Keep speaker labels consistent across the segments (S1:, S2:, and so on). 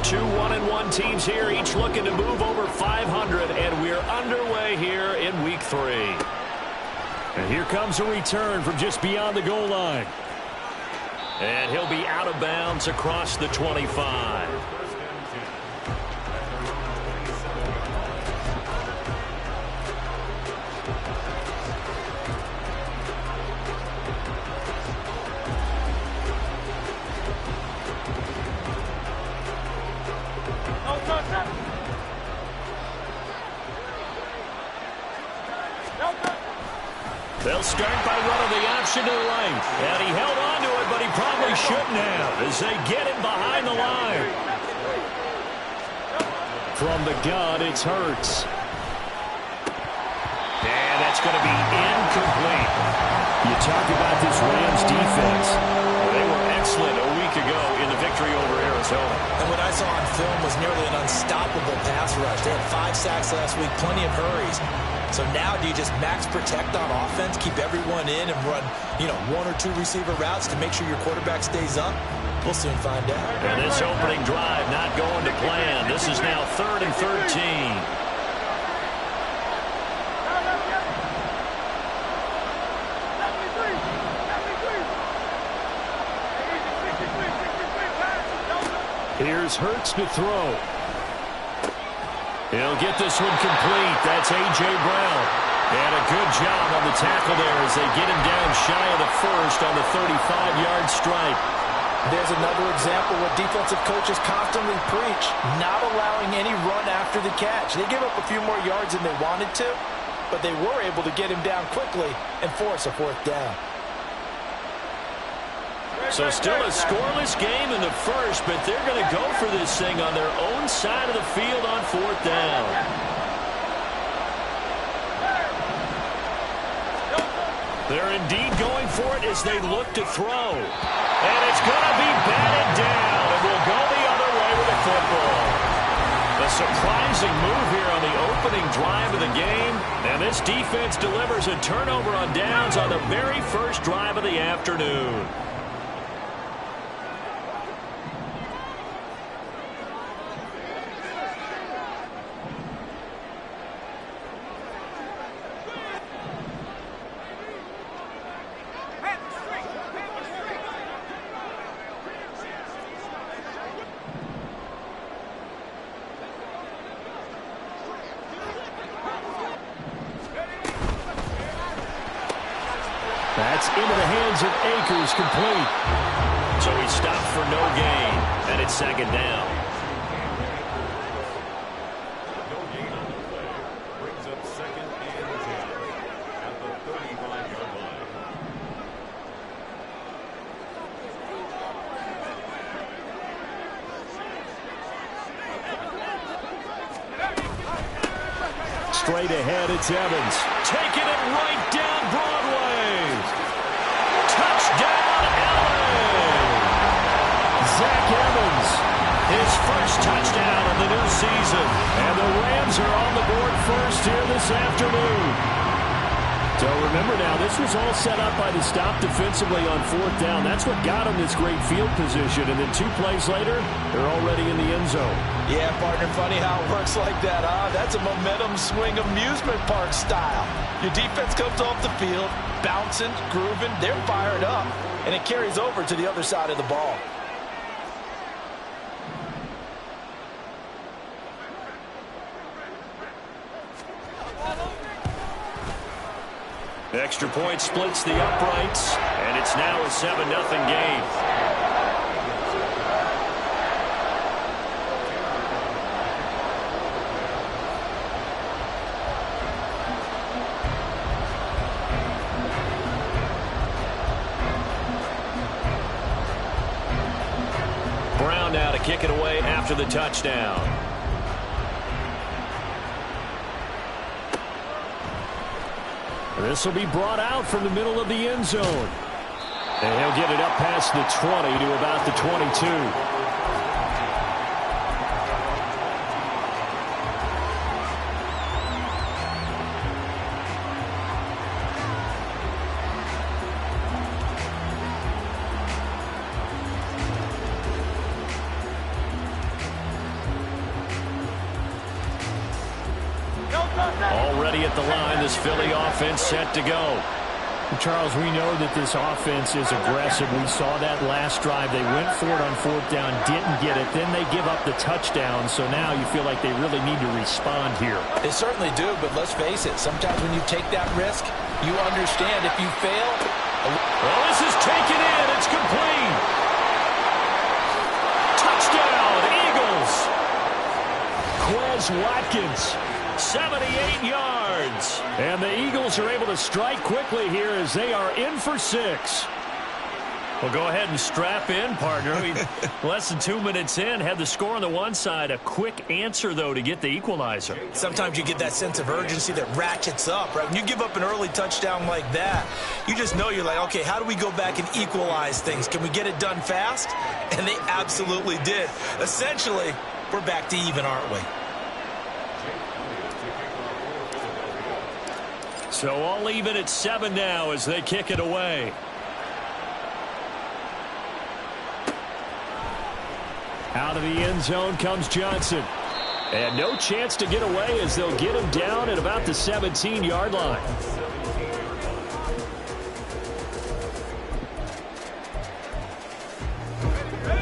S1: Two 1-1 teams here, each looking to move over 500, and we're underway here in Week 3.
S2: And here comes a return from just beyond the goal line.
S1: And he'll be out of bounds across the 25. They'll start by running the option to the length. And he held on to it, but he probably shouldn't have as they get him behind the line.
S2: From the gun, it's Hurts.
S1: And that's going to be incomplete.
S2: You talk about this Rams defense.
S1: They were excellent a week ago in the victory over Arizona.
S3: And what I saw on film was nearly an unstoppable pass rush. They had 5 sacks last week, plenty of hurries. So now do you just max protect on offense, keep everyone in, and run, 1 or 2 receiver routes to make sure your quarterback stays up? We'll soon find out.
S1: And this opening drive not going to plan. This is now 3rd and 13.
S2: Here's Hurts to throw.
S1: He'll get this one complete. That's A.J. Brown. And a good job on the tackle there as they get him down shy of the first on the 35-yard strike.
S3: There's another example what defensive coaches constantly preach, not allowing any run after the catch. They give up a few more yards than they wanted to, but they were able to get him down quickly and force a 4th down.
S1: So still a scoreless game in the first, but they're going to go for this thing on their own side of the field on 4th down. They're indeed going for it as they look to throw. And it's going to be batted down, and we'll go the other way with the football. A surprising move here on the opening drive of the game, and this defense delivers a turnover on downs on the very first drive of the afternoon.
S2: That's into the hands of Akers, complete.
S1: So he stopped for no gain, and it's 2nd down.
S4: No gain on the play. Brings up 2nd and 10 at the 35-yard line.
S2: Straight ahead, it's Evans.
S1: Taking it right down Broadway. Touchdown, LA.
S2: Zach Evans.
S1: His first touchdown of the new season.
S2: And the Rams are on the board first here this afternoon. So remember now, this was all set up by the stop defensively on 4th down. That's what got them this great field position. And then 2 plays later, they're already in the end zone.
S3: Yeah, partner, funny how it works like that, huh? That's a momentum swing amusement park style. Your defense comes off the field, bouncing, grooving, they're fired up, and it carries over to the other side of the ball.
S1: Extra point splits the uprights, and it's now a 7-0 game. Brown now to kick it away after the touchdown.
S2: This will be brought out from the middle of the end zone. And he'll get it up past the 20 to about the 22. ready at the line. This Philly offense set to go.
S1: Charles, we know that this offense is aggressive. We saw that last drive. They went for it on fourth down, didn't get it. Then they give up the touchdown. So now you feel like they really need to respond here.
S3: They certainly do, but let's face it. Sometimes when you take that risk, you understand if you fail.
S2: Well, this is taken in. It's complete. Touchdown, Eagles. Quez Watkins, 78 yards. And the Eagles are able to strike quickly here as they are in for 6. Well, go ahead and strap in, partner. Less than 2 minutes in, had the score on the one side. A quick answer, though, to get the equalizer.
S3: Sometimes you get that sense of urgency that ratchets up, right? When you give up an early touchdown like that, you just know you're like, okay, how do we go back and equalize things? Can we get it done fast? And they absolutely did. Essentially, we're back to even, aren't we?
S2: So all even at 7 now as they kick it away. Out of the end zone comes Johnson. And no chance to get away as they'll get him down at about the 17-yard line.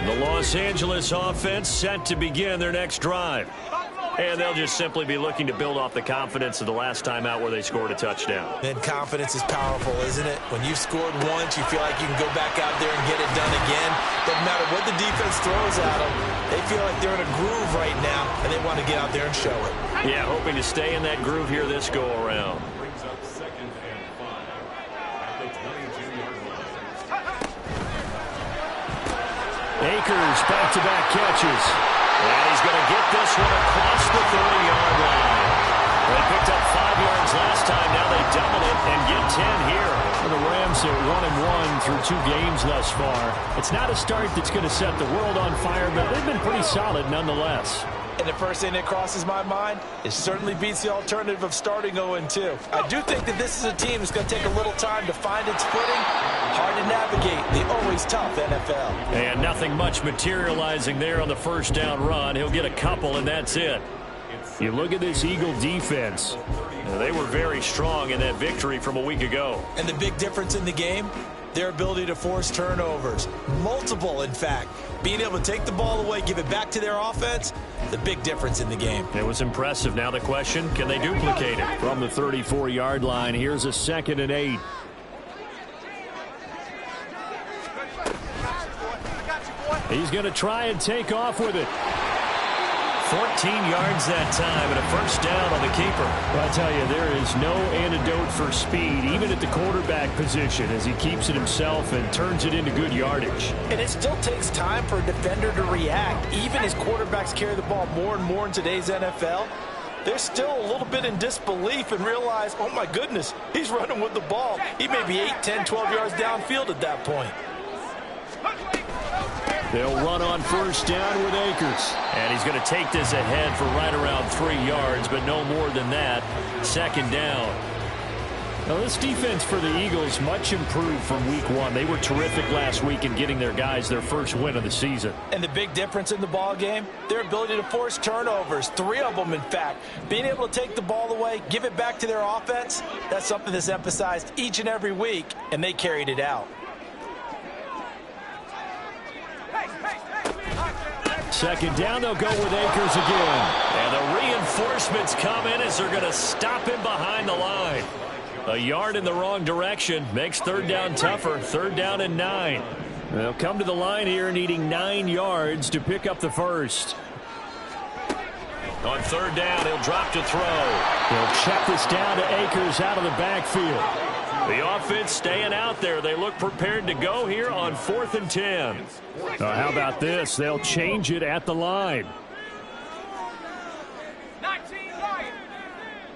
S2: The Los Angeles offense set to begin their next drive. And they'll just simply be looking to build off the confidence of the last time out where they scored a touchdown.
S3: And confidence is powerful, isn't it? When you've scored once, you feel like you can go back out there and get it done again. Doesn't matter what the defense throws at them. They feel like they're in a groove right now, and they want to get out there and show it.
S2: Yeah, hoping to stay in that groove here this go-around.
S4: Brings up 2nd and 5 at the 22-yard line.
S2: Akers back-to-back catches. And he's going to get this one across the 30-yard line. They picked up 5 yards last time. Now they double it and get 10 here. For the Rams at 1-1 through 2 games thus far. It's not a start that's going to set the world on fire, but they've been pretty solid nonetheless.
S3: And the first thing that crosses my mind, it certainly beats the alternative of starting 0-2. I do think that this is a team that's going to take a little time to find its footing. Hard to navigate the always tough NFL.
S2: And nothing much materializing there on the first down run. He'll get a couple, and that's it. You look at this Eagle defense. They were very strong in that victory from a week ago.
S3: And the big difference in the game, their ability to force turnovers. Multiple, in fact. Being able to take the ball away, give it back to their offense, the big difference in the game.
S2: It was impressive. Now the question, can they duplicate it? From the 34-yard line, here's a 2nd and 8. He's going to try and take off with it. 14 yards that time and a first down on the keeper. Well, I tell you, there is no antidote for speed, even at the quarterback position, as he keeps it himself and turns it into good yardage.
S3: And it still takes time for a defender to react. Even as quarterbacks carry the ball more and more in today's NFL, they're still a little bit in disbelief and realize, oh my goodness, he's running with the ball. He may be 8, 10, 12 yards downfield at that point.
S2: They'll run on first down with Akers. And he's going to take this ahead for right around 3 yards, but no more than that. 2nd down. Now, this defense for the Eagles much improved from week 1. They were terrific last week in getting their guys their first win of the season.
S3: And the big difference in the ball game, their ability to force turnovers. 3 of them, in fact. Being able to take the ball away, give it back to their offense, that's something that's emphasized each and every week, and they carried it out.
S2: 2nd down, they'll go with Akers again. And the reinforcements come in as they're going to stop him behind the line. A yard in the wrong direction makes 3rd down tougher. 3rd down and 9. They'll come to the line here needing 9 yards to pick up the first. On 3rd down, he'll drop to throw. They'll check this down to Akers out of the backfield. The offense staying out there. They look prepared to go here on 4th and 10. How about this? They'll change it at the line.
S5: 19 right.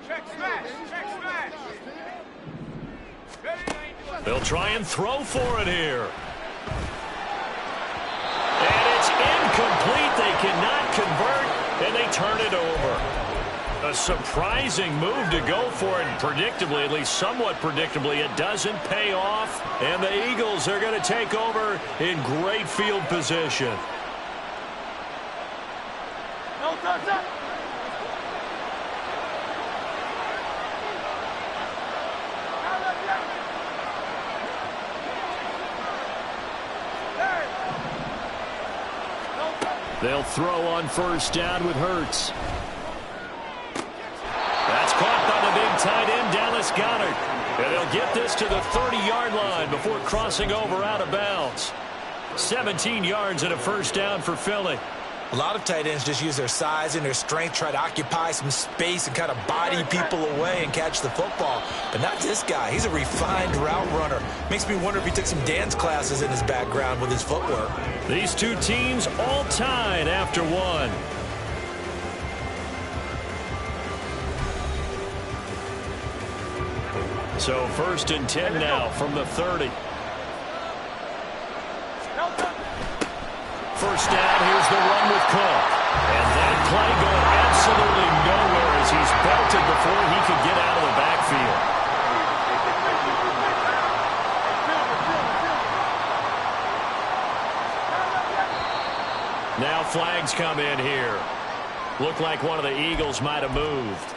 S5: Check smash. Check smash.
S2: They'll try and throw for it here. And it's incomplete. They cannot convert, and they turn it over. A surprising move to go for it, and predictably, at least somewhat predictably, it doesn't pay off. And the Eagles are going to take over in great field position. They'll throw on first down with Hurts. That's caught by the big tight end, Dallas Goedert. And they'll get this to the 30-yard line before crossing over out of bounds. 17 yards and a first down for Philly.
S3: A lot of tight ends just use their size and their strength, try to occupy some space and kind of body people away and catch the football. But not this guy. He's a refined route runner. Makes me wonder if he took some dance classes in his background with his footwork.
S2: These two teams all tied after one. So 1st and 10 now from the 30. First down, here's the run with Cook. And that play going absolutely nowhere as he's belted before he could get out of the backfield. Now flags come in here. Looked like one of the Eagles might have moved.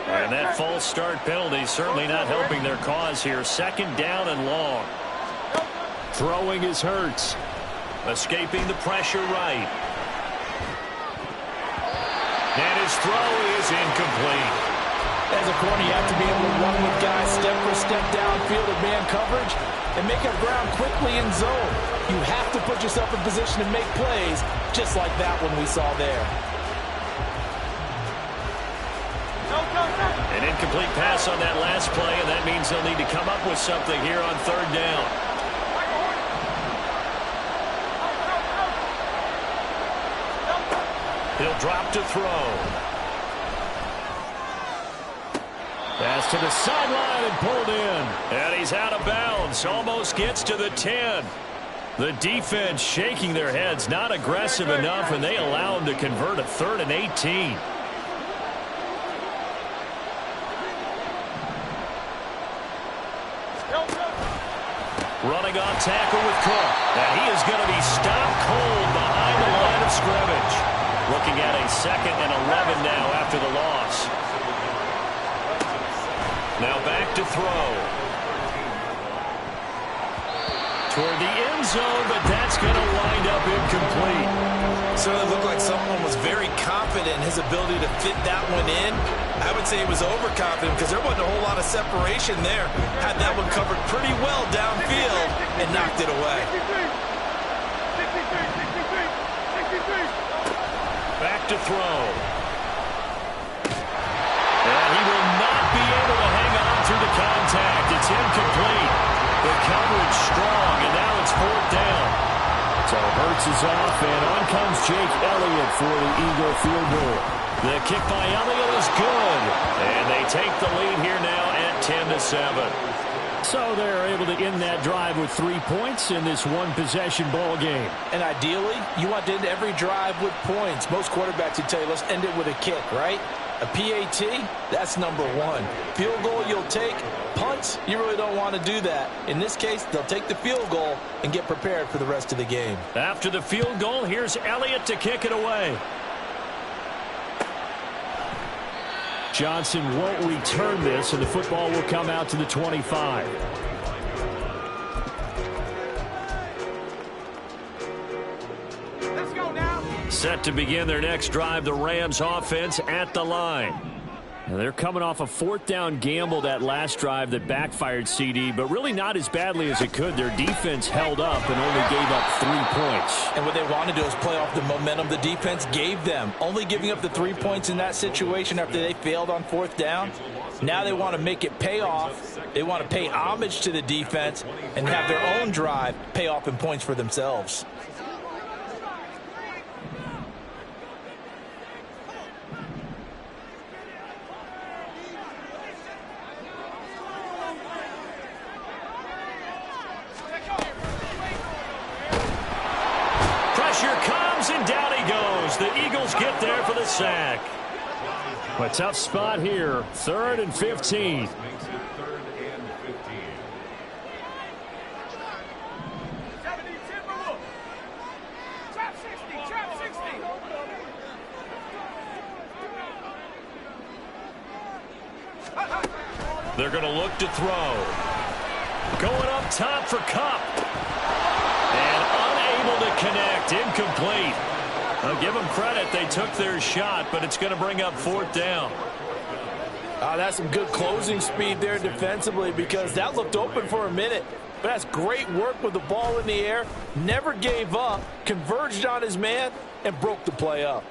S2: And that false start penalty certainly not helping their cause here. 2nd down and long. Throwing is Hurts. Escaping the pressure right. And his throw is incomplete.
S3: As a corner, you have to be able to run with guys step for step downfield with man coverage and make up ground quickly in zone. You have to put yourself in position to make plays, just like that one we saw there.
S2: An incomplete pass on that last play, and that means they'll need to come up with something here on 3rd down. He'll drop to throw. Pass to the sideline and pulled in. And he's out of bounds. Almost gets to the 10. The defense shaking their heads, not aggressive enough, and they allow him to convert a 3rd and 18. Running on tackle with Cook. And he is going to be stopped cold behind the line of scrimmage. Looking at a 2nd and 11 now after the loss. Now back to throw. Toward the end zone, but that's going to wind up incomplete.
S3: Certainly looked like someone was very confident in his ability to fit that one in. I would say he was overconfident because there wasn't a whole lot of separation there. Had that one covered pretty well downfield and knocked it away.
S2: Back to throw. And he will not be able to hang on through the contact. It's incomplete. The coverage strong, and now it's 4th down. So Hurts is off, and on comes Jake Elliott for the Eagle field goal. The kick by Elliott is good, and they take the lead here now at 10-7. So they're able to end that drive with 3 points in this one-possession ball game.
S3: And ideally, you want to end every drive with points. Most quarterbacks would tell you, let's end it with a kick, right? A PAT, that's number 1. Field goal you'll take. Punts, you really don't want to do that. In this case, they'll take the field goal and get prepared for the rest of the game.
S2: After the field goal, here's Elliott to kick it away. Johnson won't return this, and the football will come out to the 25.
S5: Let's go now.
S2: Set to begin their next drive, the Rams offense at the line. Now they're coming off a 4th down gamble that last drive that backfired CD, but really not as badly as it could. Their defense held up and only gave up 3 points.
S3: And what they want to do is play off the momentum the defense gave them. Only giving up the 3 points in that situation after they failed on 4th down. Now they want to make it pay off. They want to pay homage to the defense and have their own drive pay off in points for themselves.
S2: And down he goes. The Eagles get there for the sack. A tough spot here. 3rd and 15.
S4: Makes it 3rd and 15.
S5: 70, Timberwolf. Trap 60, trap 60.
S1: They're going to look to throw. Going up top for Kupp. And unable to connect. Incomplete. I'll give them credit. They took their shot, but it's going to bring up 4th down.
S6: That's some good closing speed there defensively, because that looked open for a minute. But that's great work with the ball in the air. Never gave up, converged on his man, and broke the play up.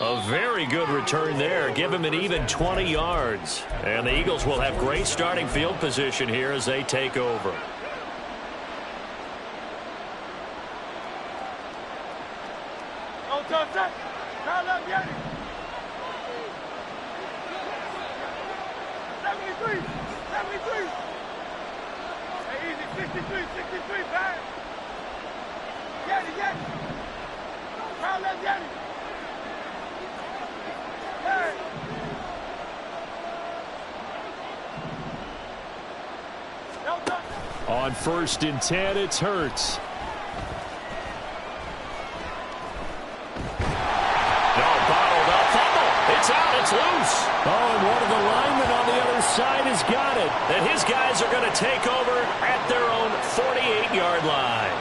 S1: A very good return there. Give him an even 20 yards. And the Eagles will have great starting field position here as they take over.
S2: On 1st and 10, it's Hurts.
S1: Bottled up. Fumble. It's out. It's loose.
S2: Oh, and one of the linemen on the other side has got it.
S1: And his guys are going to take over at their own 48-yard line.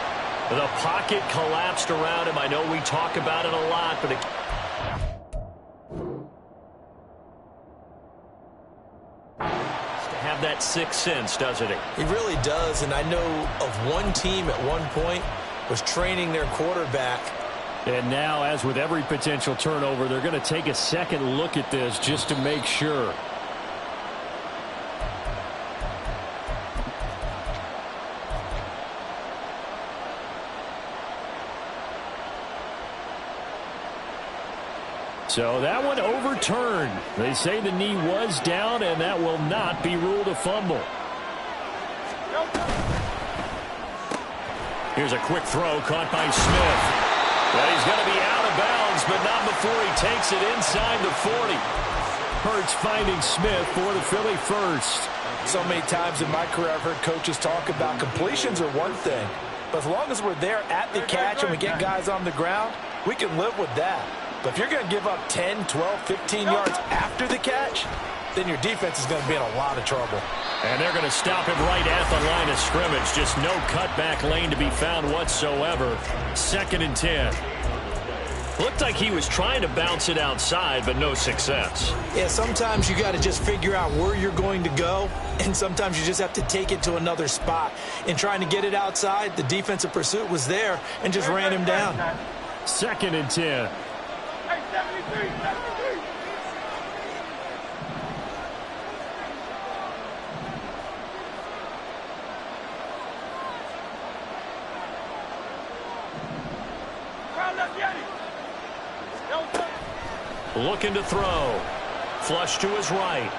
S1: The pocket collapsed around him. I know we talk about it a lot, but have that sixth sense, doesn't he?
S3: He really does, and I know of one team at one point was training their quarterback.
S2: And now, as with every potential turnover, they're going to take a second look at this just to make sure. So that one overturned. They say the knee was down, and that will not be ruled a fumble.
S1: Here's a quick throw caught by Smith. Well, he's going to be out of bounds, but not before he takes it inside the 40.
S2: Hurts finding Smith for the Philly first.
S6: So many times in my career I've heard coaches talk about completions are one thing, but as long as we're there at the catch and we get guys on the ground, we can live with that. But if you're going to give up 10, 12, 15 yards after the catch, then your defense is going to be in a lot of trouble.
S1: And they're going to stop him right at the line of scrimmage. Just no cutback lane to be found whatsoever. 2nd and 10. Looked like he was trying to bounce it outside, but no success.
S3: Yeah, sometimes you got to just figure out where you're going to go, and sometimes you just have to take it to another spot. In trying to get it outside, the defensive pursuit was there and just ran him down.
S2: 2nd and 10.
S5: Hey, 73, 73.
S1: Looking to throw. Flush to his right.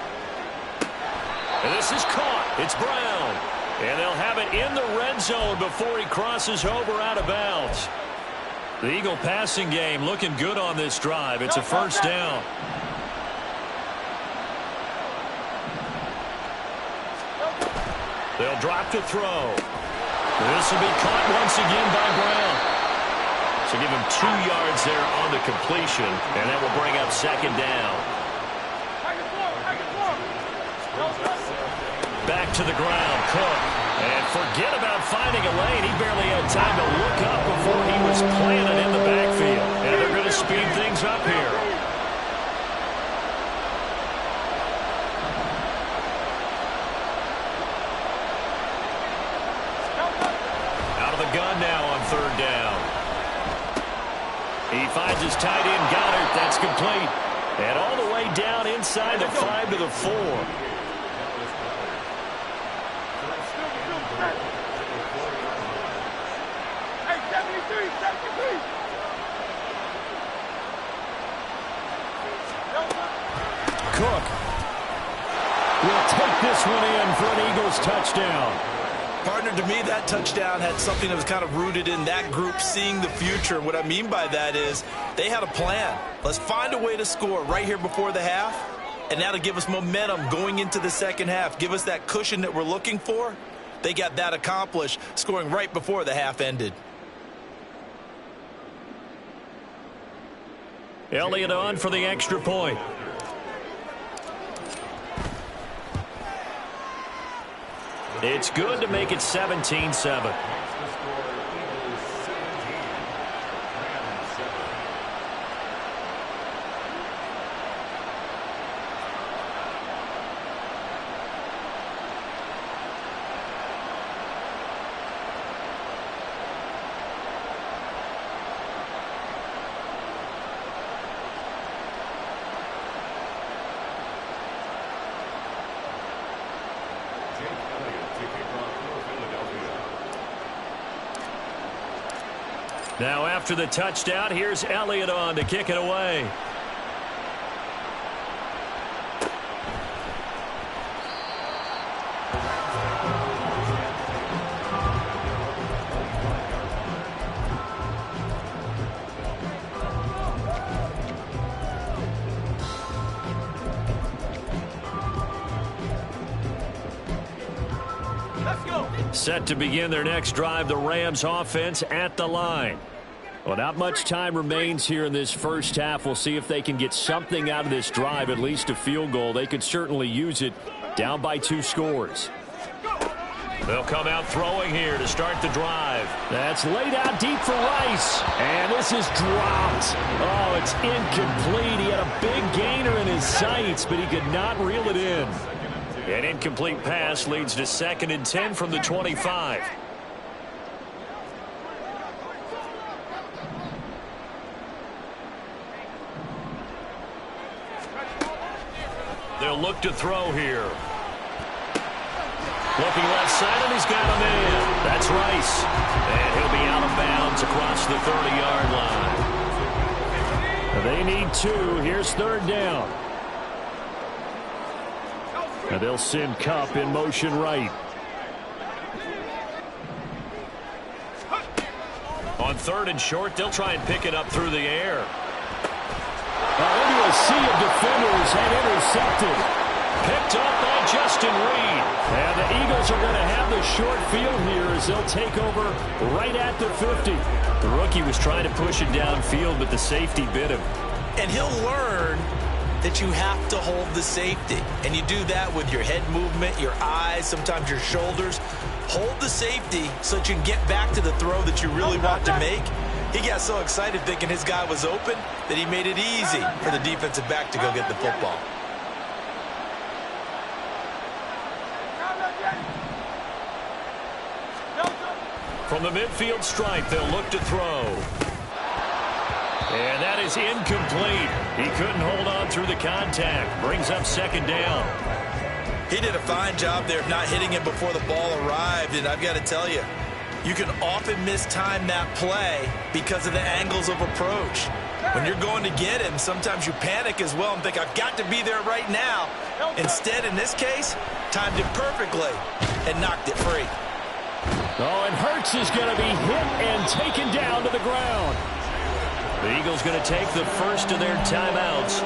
S1: And this is caught. It's Brown. And they'll have it in the red zone before he crosses over out of bounds. The Eagle passing game looking good on this drive. It's a 1st down. They'll drop to throw. This will be caught once again by Brown. So give him 2 yards there on the completion, and that will bring up 2nd down. Back to the ground, Cook. And forget about finding a lane. He barely had time to look up before he was planted in the backfield. And they're going to speed things up here. Out of the gun now on 3rd down. He finds his tight end, Goddard. That's complete. And all the way down inside the 5 to the 4.
S2: Cook will take this one in for an Eagles touchdown.
S3: Partner, to me, that touchdown had something that was kind of rooted in that group seeing the future. What I mean by that is they had a plan. Let's find a way to score right here before the half, and that'll give us momentum going into the second half. Give us that cushion that we're looking for. They got that accomplished, scoring right before the half ended.
S2: Elliott on for the extra point. It's good to make it 17-7. Now after the touchdown, here's Elliott on to kick it away. Set to begin their next drive, the Rams offense at the line. Well, not much time remains here in this first half. We'll see if they can get something out of this drive, at least a field goal. They could certainly use it, down by 2 scores.
S1: They'll come out throwing here to start the drive.
S2: That's laid out deep for Rice. And this is dropped. Oh, it's incomplete. He had a big gainer in his sights, but he could not reel it in.
S1: An incomplete pass leads to 2nd and 10 from the 25. They'll look to throw here. Looking left side, and he's got a man. That's Rice. And he'll be out of bounds across the 30-yard line.
S2: They need 2. Here's 3rd down. And they'll send Kupp in motion right.
S1: On 3rd and short, they'll try and pick it up through the air.
S2: Into a sea of defenders and intercepted.
S1: Picked up by Justin Reed.
S2: And the Eagles are going to have the short field here as they'll take over right at the 50.
S1: The rookie was trying to push it downfield, but the safety bit him.
S3: And he'll learn that you have to hold the safety. And you do that with your head movement, your eyes, sometimes your shoulders. Hold the safety so that you can get back to the throw that you really want to make. He got so excited thinking his guy was open that he made it easy for the defensive back to go get the football.
S1: From the midfield stripe, they'll look to throw. And that is incomplete. He couldn't hold on through the contact. Brings up 2nd down.
S3: He did a fine job there of not hitting it before the ball arrived. And I've got to tell you, you can often mistime that play because of the angles of approach. When you're going to get him, sometimes you panic as well and think, I've got to be there right now. Instead, in this case, timed it perfectly and knocked it free.
S2: Oh, and Hurts is going to be hit and taken down to the ground.
S1: The Eagles going to take the first of their timeouts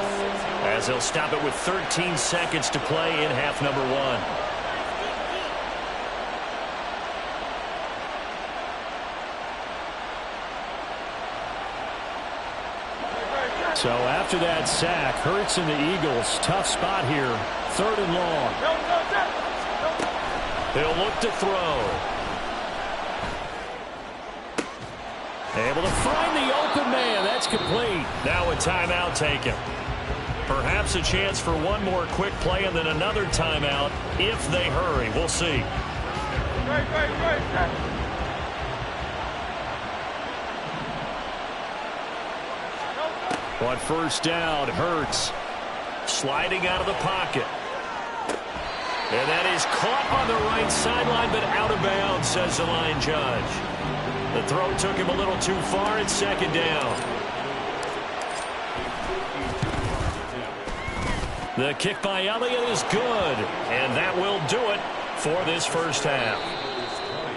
S1: as they'll stop it with 13 seconds to play in half number 1.
S2: So after that sack, Hurts and the Eagles, tough spot here, 3rd and long.
S1: They'll look to throw.
S2: Able to find the open man. That's complete.
S1: Now a timeout taken. Perhaps a chance for one more quick play and then another timeout if they hurry. We'll see.
S2: On 1st down, Hurts
S1: Sliding out of the pocket. And that is caught on the right sideline, but out of bounds, says the line judge. The throw took him a little too far. It's 2nd down. The kick by Elliott is good, and that will do it for this first half.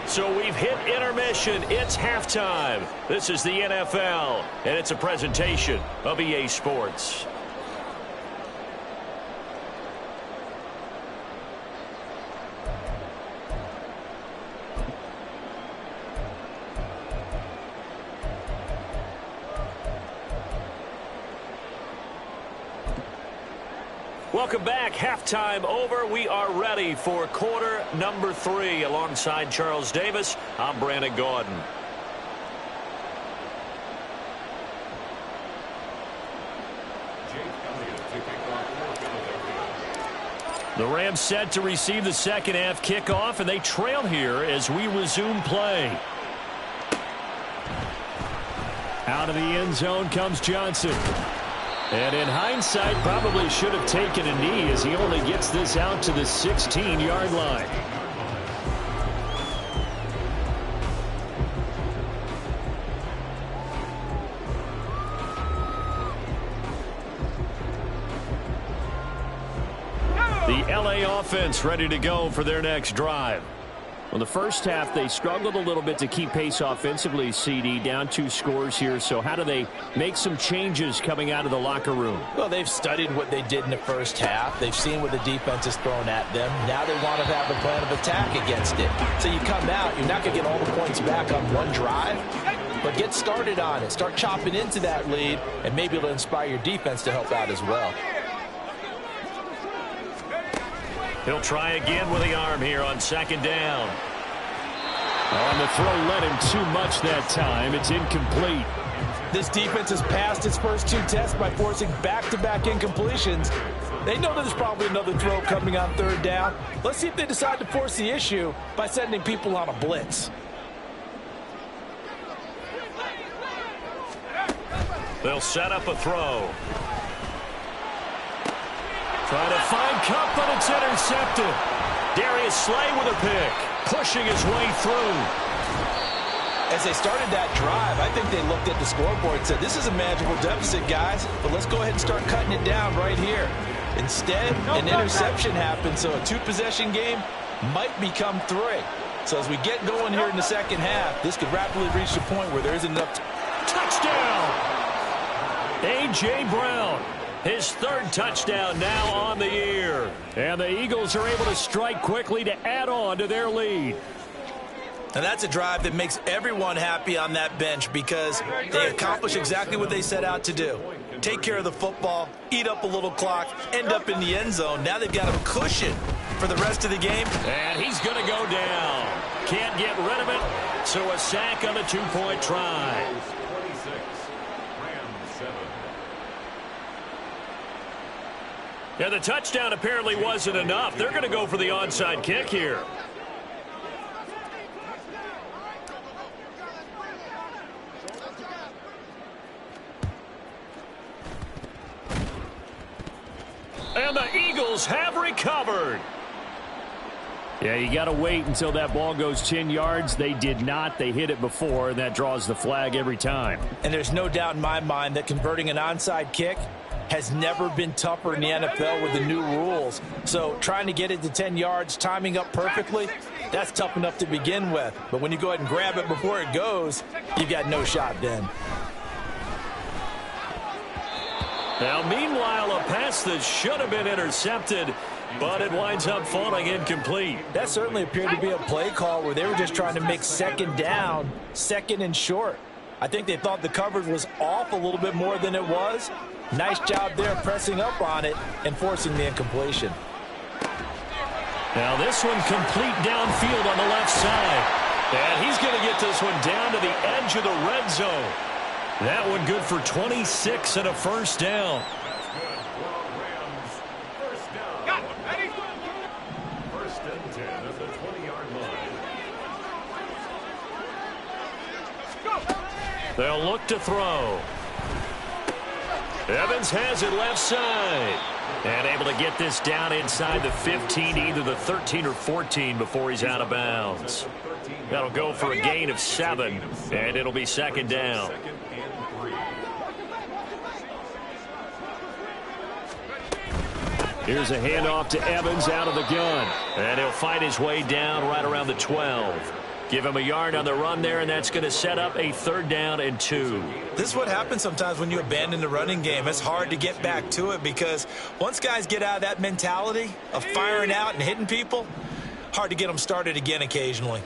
S1: So we've hit intermission. It's halftime. This is the NFL, and it's a presentation of EA Sports. Welcome back. Halftime over. We are ready for quarter number 3. Alongside Charles Davis, I'm Brandon Gaudin. The Rams set to receive the second half kickoff, and they trail here as we resume play. Out of the end zone comes Johnson. And in hindsight, probably should have taken a knee as he only gets this out to the 16-yard line. The LA offense ready to go for their next drive. Well, the first half, they struggled a little bit to keep pace offensively, CD, down 2 scores here. So how do they make some changes coming out of the locker room?
S6: Well, they've studied what they did in the first half. They've seen what the defense has thrown at them. Now they want to have a plan of attack against it. So you come out, you're not going to get all the points back on one drive, but get started on it. Start chopping into that lead, and maybe it'll inspire your defense to help out as well.
S1: He'll try again with the arm here on second down.
S2: On the throw, led him too much that time. It's incomplete.
S6: This defense has passed its first 2 tests by forcing back-to-back incompletions. They know there's probably another throw coming on third down. Let's see if they decide to force the issue by sending people on a blitz.
S1: They'll set up a throw. Trying to find Cup, but it's intercepted. Darius Slay with a pick, pushing his way through.
S6: As they started that drive, I think they looked at the scoreboard and said, this is a manageable deficit, guys, but let's go ahead and start cutting it down right here. Instead, an interception happened, so a 2-possession game might become 3. So as we get going here in the second half, this could rapidly reach the point where there isn't enough.
S1: Touchdown! A.J. Brown. His 3rd touchdown now on the year.
S2: And the Eagles are able to strike quickly to add on to their lead.
S3: And that's a drive that makes everyone happy on that bench because they accomplish exactly what they set out to do. Take care of the football, eat up a little clock, end up in the end zone. Now they've got a cushion for the rest of the game.
S1: And he's going to go down. Can't get rid of it, so a sack on the 2-point try. Yeah, the touchdown apparently wasn't enough. They're going to go for the onside kick here. And the Eagles have recovered.
S2: Yeah, you got to wait until that ball goes 10 yards. They did not. They hit it before, and that draws the flag every time.
S6: And there's no doubt in my mind that converting an onside kick has never been tougher in the NFL with the new rules. So trying to get it to 10 yards, timing up perfectly, that's tough enough to begin with. But when you go ahead and grab it before it goes, you've got no shot then.
S1: Now, meanwhile, a pass that should have been intercepted, but it winds up falling incomplete.
S6: That certainly appeared to be a play call where they were just trying to make second down, second and short. I think they thought the coverage was off a little bit more than it was. Nice job there pressing up on it and forcing the incompletion.
S1: Now this one complete downfield on the left side. And he's going to get this one down to the edge of the red zone. That one good for 26 and a first down.
S4: That's good. Rams, first down.
S5: Got it. Ready?
S4: First and 10 at the 20-yard line.
S5: Go.
S1: They'll look to throw. Evans has it left side. And able to get this down inside the 15, either the 13 or 14 before he's out of bounds. That'll go for a gain of 7, and it'll be second down.
S2: Here's a handoff to Evans out of the gun.
S1: And he'll fight his way down right around the 12. Give him a yard on the run there, and that's going to set up a 3rd down and 2.
S3: This is what happens sometimes when you abandon the running game. It's hard to get back to it because once guys get out of that mentality of firing out and hitting people, hard to get them started again occasionally.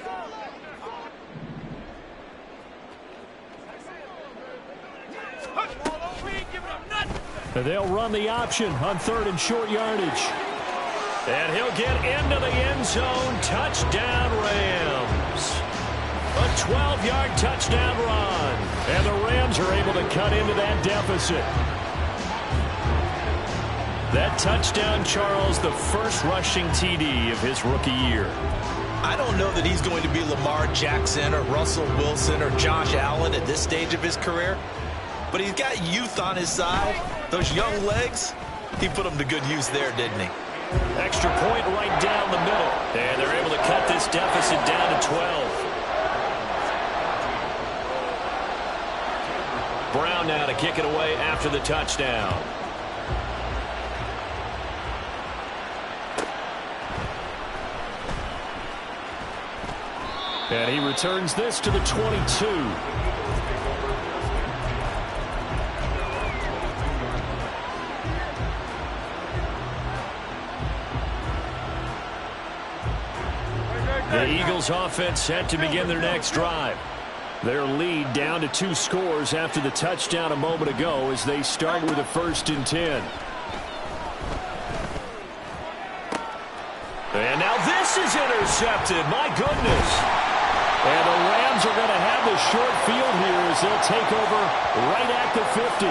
S2: And they'll run the option on 3rd and short yardage.
S1: And he'll get into the end zone. Touchdown, Rams. A 12-yard touchdown run.
S2: And the Rams are able to cut into that deficit. That touchdown, Charles, the first rushing TD of his rookie year.
S3: I don't know that he's going to be Lamar Jackson or Russell Wilson or Josh Allen at this stage of his career, but he's got youth on his side. Those young legs, he put them to good use there, didn't he?
S1: Extra point right down the middle. And they're able to cut this deficit down to 12. Brown now to kick it away after the touchdown.
S2: And he returns this to the 22. The Eagles offense set to begin their next drive. Their lead down to 2 scores after the touchdown a moment ago as they start with a 1st and 10.
S1: And now this is intercepted. My goodness.
S2: And the Rams are going to have the short field here as they'll take over right at the 50.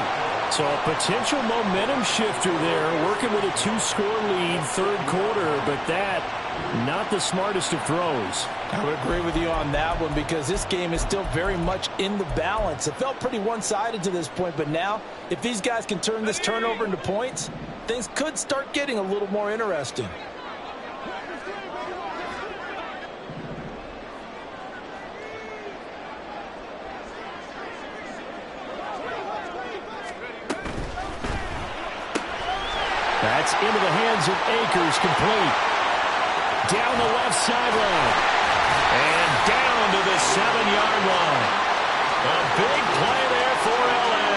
S2: So a potential momentum shifter there, working with a 2-score lead, 3rd quarter, but that not the smartest of throws.
S6: I would agree with you on that one because this game is still very much in the balance. It felt pretty one-sided to this point, but now if these guys can turn this turnover into points, things could start getting a little more interesting.
S2: That's into the hands of Akers, complete. Down the left sideline.
S1: And down to the 7-yard line. A big play there for L.A.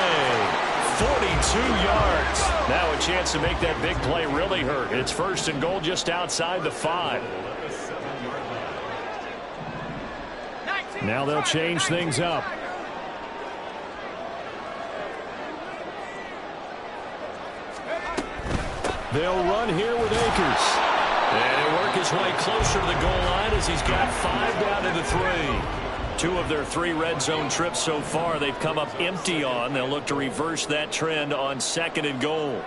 S1: 42 yards.
S2: Now a chance to make that big play really hurt. It's 1st and goal just outside the 5. Now they'll change things up. They'll run here with Akers.
S1: And he'll work his way closer to the goal line as he's got 5 down to the 3.
S2: 2 of their 3 red zone trips so far they've come up empty on. They'll look to reverse that trend on 2nd and goal.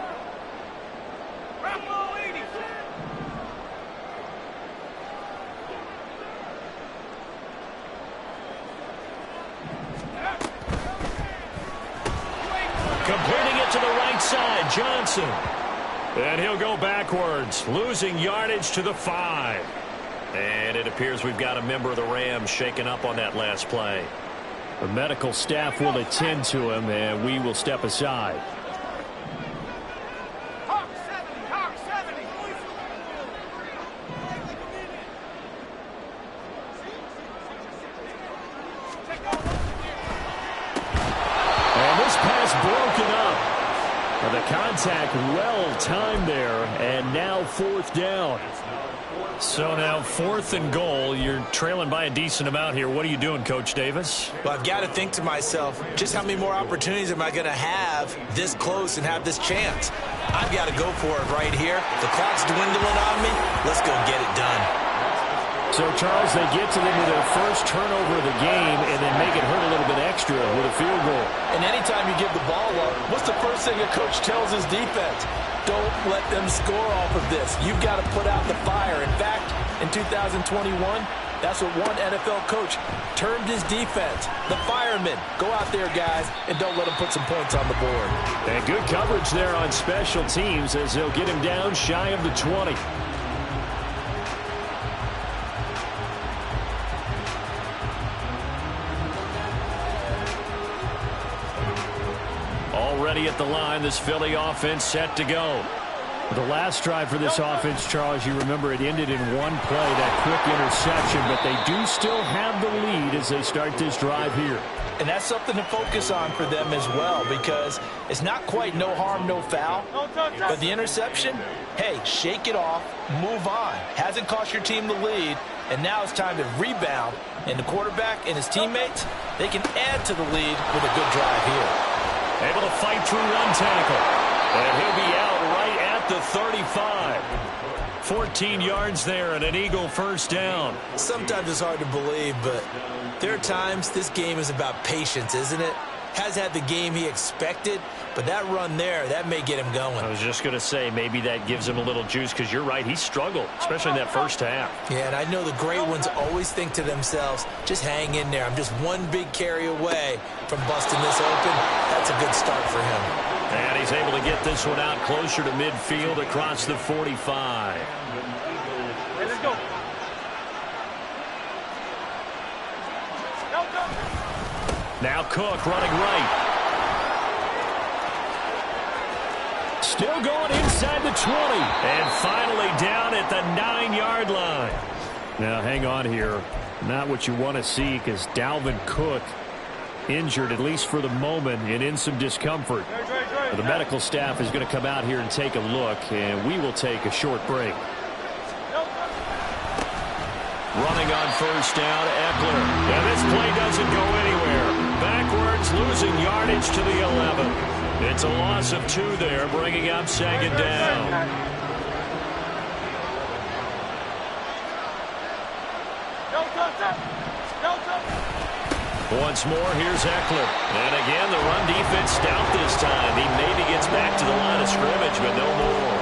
S1: Completing it to the right side, Johnson.
S2: And he'll go backwards, losing yardage to the 5.
S1: And it appears we've got a member of the Rams shaken up on that last play.
S2: The medical staff will attend to him, and we will step aside. And this pass broken up. The contact well timed there, and now 4th down. So now 4th and goal. You're trailing by a decent amount here. What are you doing, Coach Davis?
S3: Well, I've got to think to myself, just how many more opportunities am I going to have this close and have this chance? I've got to go for it right here. The clock's dwindling on me. Let's go get it done.
S2: So, Charles, they get to them with their first turnover of the game and then make it hurt a little bit extra with a field goal.
S6: And anytime you give the ball up, what's the first thing a coach tells his defense? Don't let them score off of this. You've got to put out the fire. In fact, in 2021, that's what one NFL coach termed his defense. The firemen. Go out there, guys, and don't let them put some points on the board.
S2: And good coverage there on special teams as they'll get him down shy of the 20. Already at the line, this Philly offense set to go. The last drive for this offense, Charles, you remember it ended in one play, that quick interception, but they do still have the lead as they start this drive here.
S6: And that's something to focus on for them as well, because it's not quite no harm, no foul. But the interception, hey, shake it off, move on. Hasn't cost your team the lead, and now it's time to rebound. And the quarterback and his teammates, they can add to the lead with a good drive here.
S2: Able to fight through one tackle. And he'll be out right at the 35. 14 yards there and an Eagle first down.
S3: Sometimes it's hard to believe, but there are times this game is about patience, isn't it? Has had the game he expected, but that run there, that may get him going.
S2: I was just going to say maybe that gives him a little juice because you're right, he struggled, especially in that first half.
S3: Yeah, and I know the great ones always think to themselves, just hang in there. I'm just one big carry away from busting this open. That's a good start for him.
S2: And he's able to get this one out closer to midfield across the 45.
S5: Hey, let's go.
S2: Now Cook running right. Still going inside the 20. And finally down at the 9-yard line. Now hang on here. Not what you want to see because Dalvin Cook injured, at least for the moment, and in some discomfort. The medical staff is going to come out here and take a look, and we will take a short break. Running on first down, Eckler. And this play doesn't go anywhere. Backwards, losing yardage to the 11. It's a loss of 2 there, bringing up second down. Once more, here's Eckler. And again, the run defense stout this time. He maybe gets back to the line of scrimmage, but no more.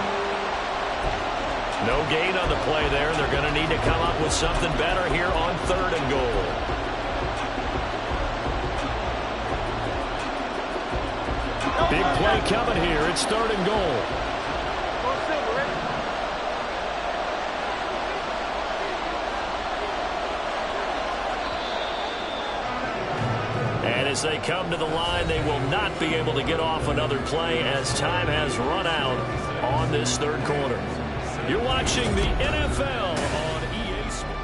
S2: No gain on the play there. They're going to need to come up with something better here on 3rd and goal. Big play coming here. It's 3rd and goal. And as they come to the line, they will not be able to get off another play as time has run out on this 3rd quarter. You're watching the NFL on EA Sports.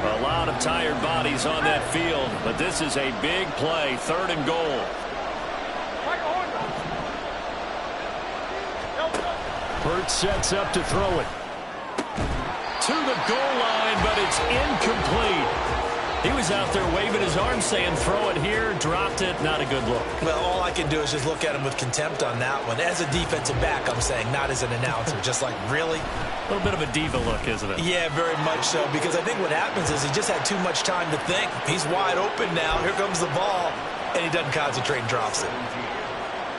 S2: A lot of tired bodies on that field, but this is a big play, 3rd and goal. Hurts sets up to throw it. To the goal line, but it's incomplete. He was out there waving his arm saying, throw it here, dropped it, not a good look.
S3: Well, all I can do is just look at him with contempt on that one. As a defensive back, I'm saying, not as an announcer. Just like, really?
S2: A little bit of a diva look, isn't it?
S3: Yeah, very much so, because I think what happens is he just had too much time to think. He's wide open now. Here comes the ball, and he doesn't concentrate and drops it.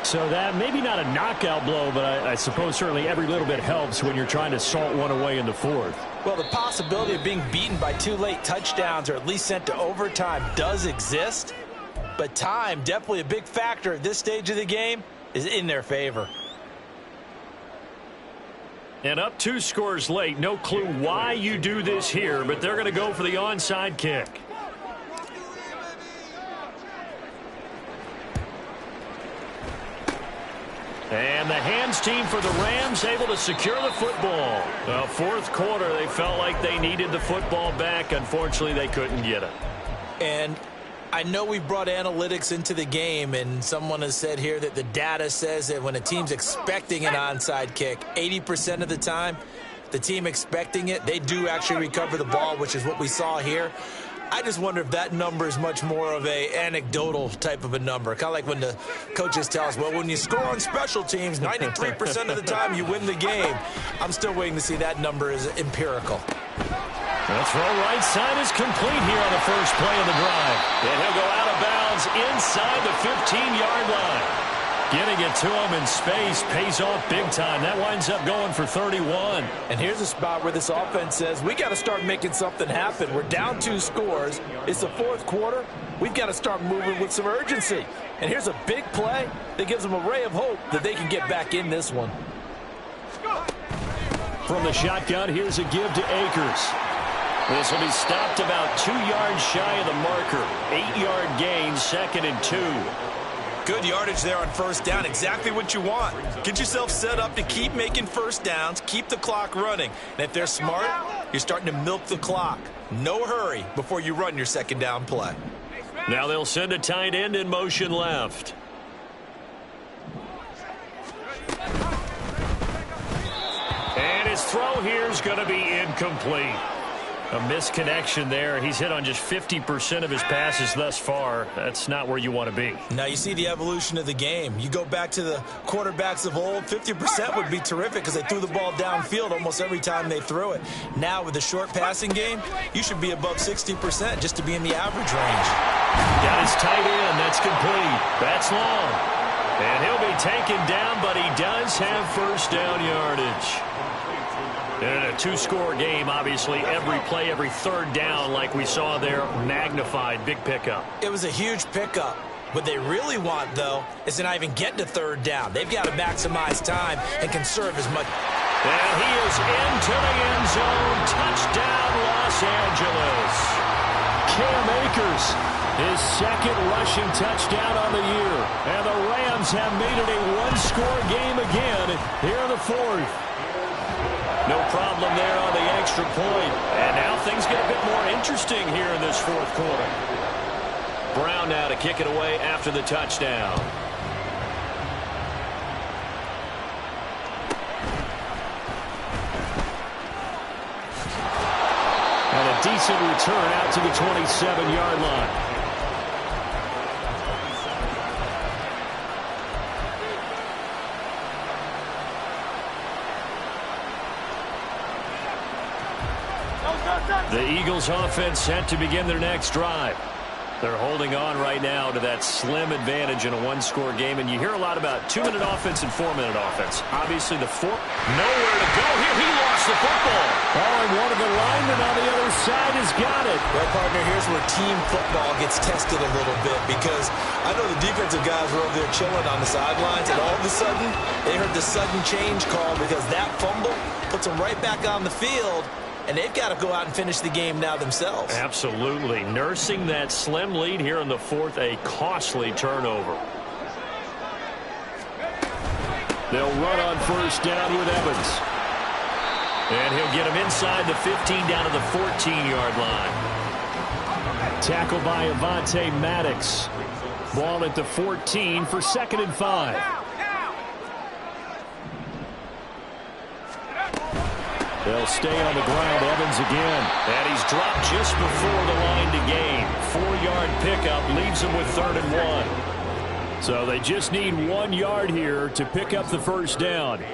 S2: So that, maybe not a knockout blow, but I suppose certainly every little bit helps when you're trying to salt one away in the 4th.
S3: Well, the possibility of being beaten by 2 late touchdowns or at least sent to overtime does exist, but time, definitely a big factor at this stage of the game, is in their favor.
S2: And up 2 scores late. No clue why you do this here, but they're going to go for the onside kick. And the hands team for the Rams able to secure the football. Well, 4th quarter, they felt like they needed the football back. Unfortunately, they couldn't get it.
S3: And I know we brought analytics into the game, and someone has said here that the data says that when a team's expecting an onside kick, 80% of the time, the team expecting it, they do actually recover the ball, which is what we saw here. I just wonder if that number is much more of a anecdotal type of a number. Kind of like when the coaches tell us, well, when you score on special teams, 93% of the time you win the game. I'm still waiting to see that number is empirical.
S2: The throw right side is complete here on the first play of the drive. And he'll go out of bounds inside the 15-yard line. Getting it to him in space pays off big time. That winds up going for 31.
S6: And here's a spot where this offense says, we got to start making something happen. We're down 2 scores. It's the 4th quarter. We've got to start moving with some urgency. And here's a big play that gives them a ray of hope that they can get back in this one.
S2: From the shotgun, here's a give to Akers. This will be stopped about 2 yards shy of the marker. 8-yard gain, 2nd and 2.
S3: Good yardage there on first down. Exactly what you want. Get yourself set up to keep making first downs, keep the clock running. And if they're smart, you're starting to milk the clock. No hurry before you run your second down play.
S2: Now they'll send a tight end in motion left. And his throw here is going to be incomplete. A misconnection there. He's hit on just 50% of his passes thus far. That's not where you want to be.
S3: Now you see the evolution of the game. You go back to the quarterbacks of old, 50% would be terrific because they threw the ball downfield almost every time they threw it. Now with the short passing game, you should be above 60% just to be in the average range.
S2: Got his tight end. That's complete. That's long. And he'll be taken down, but he does have first down yardage. In a two-score game, obviously, every play, every third down, like we saw there, magnified. Big pickup.
S3: It was a huge pickup. What they really want, though, is to not even get to third down. They've got to maximize time and conserve as much.
S2: And he is into the end zone. Touchdown, Los Angeles. Cam Akers, his second rushing touchdown on the year. And the Rams have made it a one-score game again here in the fourth. No problem there on the extra point. And now things get a bit more interesting here in this fourth quarter. Brown now to kick it away after the touchdown. And a decent return out to the 27-yard line. The Eagles offense set to begin their next drive. They're holding on right now to that slim advantage in a one-score game, and you hear a lot about 2-minute offense and 4-minute offense. Obviously, the four, nowhere to go here. He lost the football. Oh, and one of the linemen on the other side has got it.
S3: Well, partner, here's where team football gets tested a little bit because I know the defensive guys were over there chilling on the sidelines, and all of a sudden, they heard the sudden change call because that fumble puts them right back on the field. And they've got to go out and finish the game now themselves.
S2: Absolutely. Nursing that slim lead here in the fourth, a costly turnover. They'll run on first down with Evans. And he'll get him inside the 15 down to the 14-yard line. Tackled by Avonte Maddox. Ball at the 14 for 2nd and 5. They'll stay on the ground. Evans again. And he's dropped just before the line to gain. 4-yard pickup leaves him with 3rd and 1. So they just need 1 yard here to pick up the first down.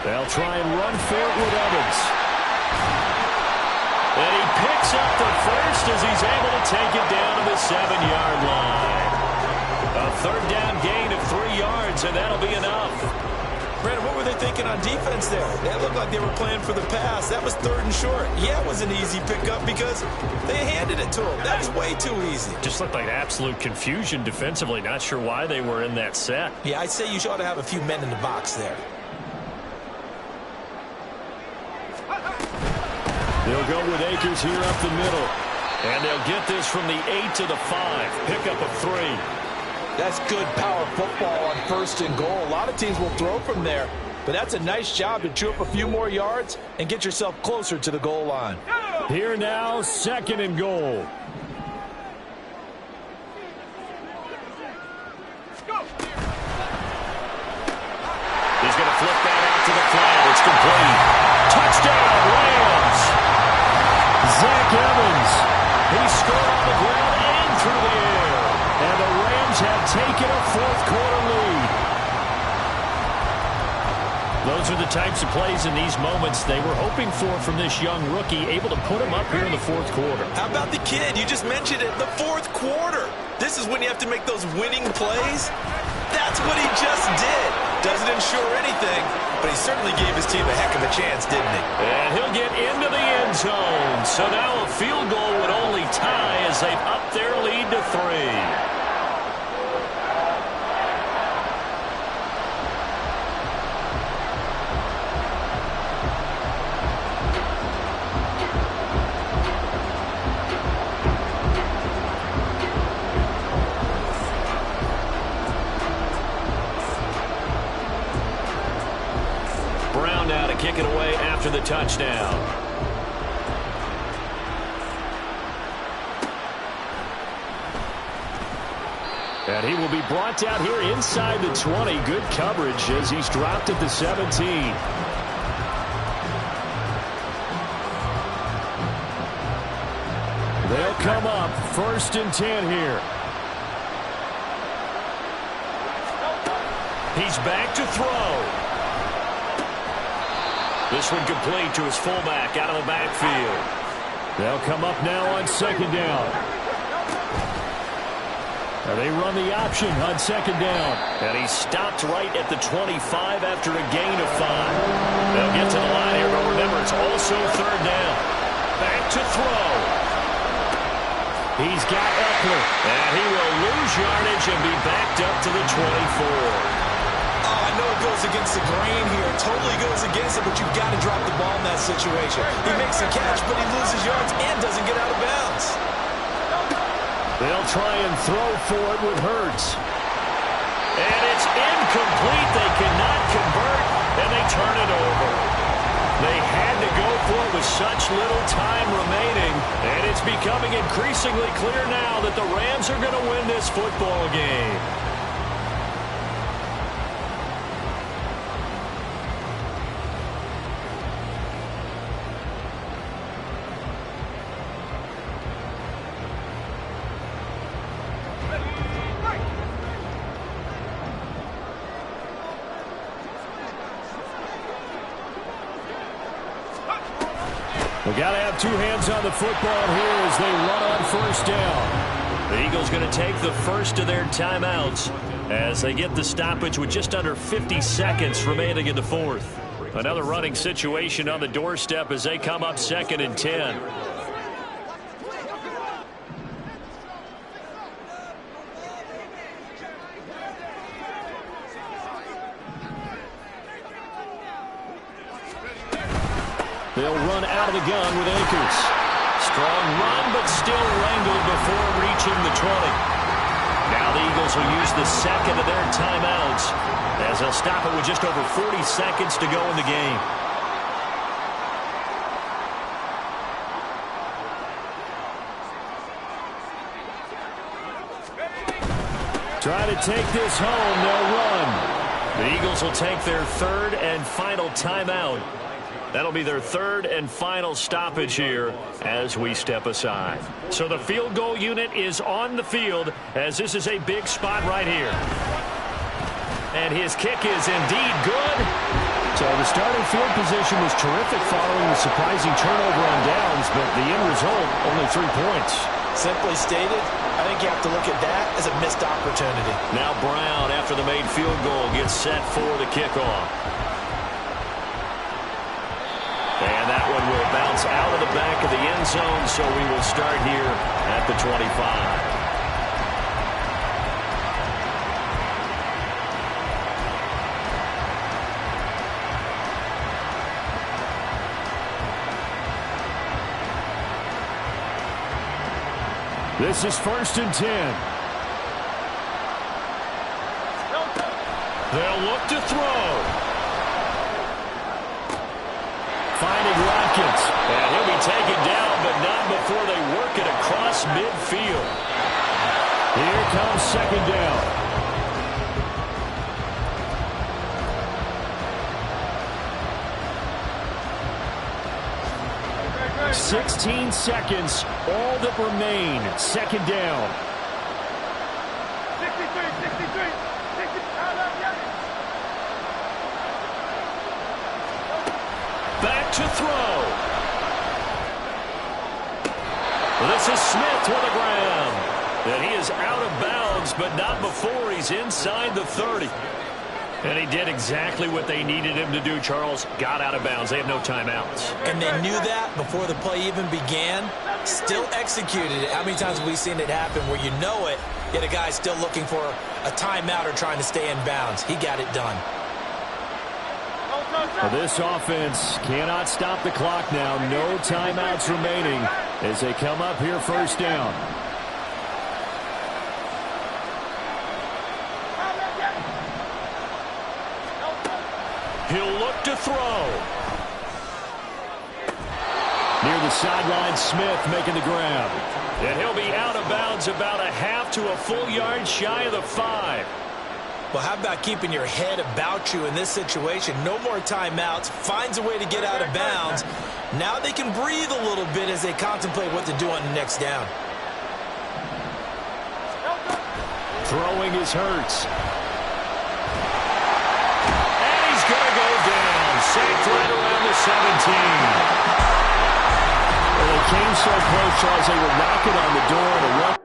S2: They'll try and run for it with Evans. And he picks up the first as he's able to take it down to the 7-yard line. A 3rd down gain of 3 yards, and that'll be enough.
S3: Brandon, what were they thinking on defense there? That looked like they were playing for the pass. That was 3rd and short. Yeah, it was an easy pickup because they handed it to him. That was way too easy.
S2: Just looked like absolute confusion defensively. Not sure why they were in that set.
S3: Yeah, I'd say you ought to have a few men in the box there.
S2: They'll go with Akers here up the middle. And they'll get this from the 8 to the 5. Pickup of 3.
S6: That's good power football on 1st and goal. A lot of teams will throw from there. But that's a nice job to chew up a few more yards and get yourself closer to the goal line.
S2: Here now, 2nd and goal. He's going to flip that out to the flat. It's complete. Touchdown, Rams. Zach Evans. He scored on the ground and through the air. And the Rams have taken a 4th quarter lead. Those are the types of plays in these moments they were hoping for from this young rookie, able to put him up here in the 4th quarter.
S3: How about the kid? You just mentioned it. The 4th quarter. This is when you have to make those winning plays. That's what he just did. Doesn't ensure anything, but he certainly gave his team a heck of a chance, didn't he?
S2: And he'll get into the end zone. So now a field goal would only tie as they've upped their lead to 3. Kick it away after the touchdown. And he will be brought down here inside the 20. Good coverage as he's dropped at the 17. They'll come up 1st and 10 here.
S1: He's back to throw. This one complete to his fullback out of the backfield.
S2: They'll come up now on 2nd down. And they run the option on 2nd down.
S1: And he stopped right at the 25 after a gain of 5. They'll get to the line here, but remember, it's also 3rd down. Back to throw.
S2: He's got Eckler.
S1: And he will lose yardage and be backed up to the 24.
S3: I know it goes against the grain here. Totally goes against it, but you've got to drop the ball in that situation. He makes a catch, but he loses yards and doesn't get out of bounds.
S2: They'll try and throw for it with Hurts.
S1: And it's incomplete. They cannot convert, and they turn it over. They had to go for it with such little time remaining, and it's becoming increasingly clear now that the Rams are going to win this football game.
S2: We got to have 2 hands on the football here as they run on 1st down.
S1: The Eagles going to take the first of their timeouts as they get the stoppage with just under 50 seconds remaining in the 4th. Another running situation on the doorstep as they come up 2nd and 10.
S2: They'll run out of the gun with Akers.
S1: Strong run, but still wrangled before reaching the 20. Now the Eagles will use the 2nd of their timeouts as they'll stop it with just over 40 seconds to go in the game.
S2: Try to take this home. They'll run.
S1: The Eagles will take their 3rd and final timeout. That'll be their 3rd and final stoppage here as we step aside. So the field goal unit is on the field as this is a big spot right here. And his kick is indeed good.
S2: So the starting field position was terrific following the surprising turnover on downs, but the end result, only 3 points.
S3: Simply stated, I think you have to look at that as a missed opportunity.
S1: Now Brown, after the made field goal, gets set for the kickoff. And that one will bounce out of the back of the end zone, so we will start here at the 25.
S2: This is 1st and 10.
S1: They'll look to throw.
S2: Finding Watkins.
S1: And he'll be taken down, but not before they work it across midfield.
S2: Here comes 2nd down. "16 seconds, all that remain. 2nd down.
S5: 63.
S1: Back to throw. This is Smith to the ground. And he is out of bounds, but not before he's inside the 30. And he did exactly what they needed him to do, Charles. Got out of bounds. They have no timeouts.
S3: And they knew that before the play even began. Still executed it. How many times have we seen it happen where you know it, yet a guy's still looking for a timeout or trying to stay in bounds? He got it done.
S2: Well, this offense cannot stop the clock now. No timeouts remaining as they come up here 1st down.
S1: He'll look to throw.
S2: Near the the sideline. Smith making the grab.
S1: And he'll be out of bounds about a half to a full yard shy of the 5.
S3: Well, how about keeping your head about you in this situation? No more timeouts. Finds a way to get out of bounds. Now they can breathe a little bit as they contemplate what to do on the next down.
S2: Throwing is Hurts.
S1: And he's going to go down. Sacked right around the 17.
S2: Well, they came so close, Charles. They were knocking on the door to run.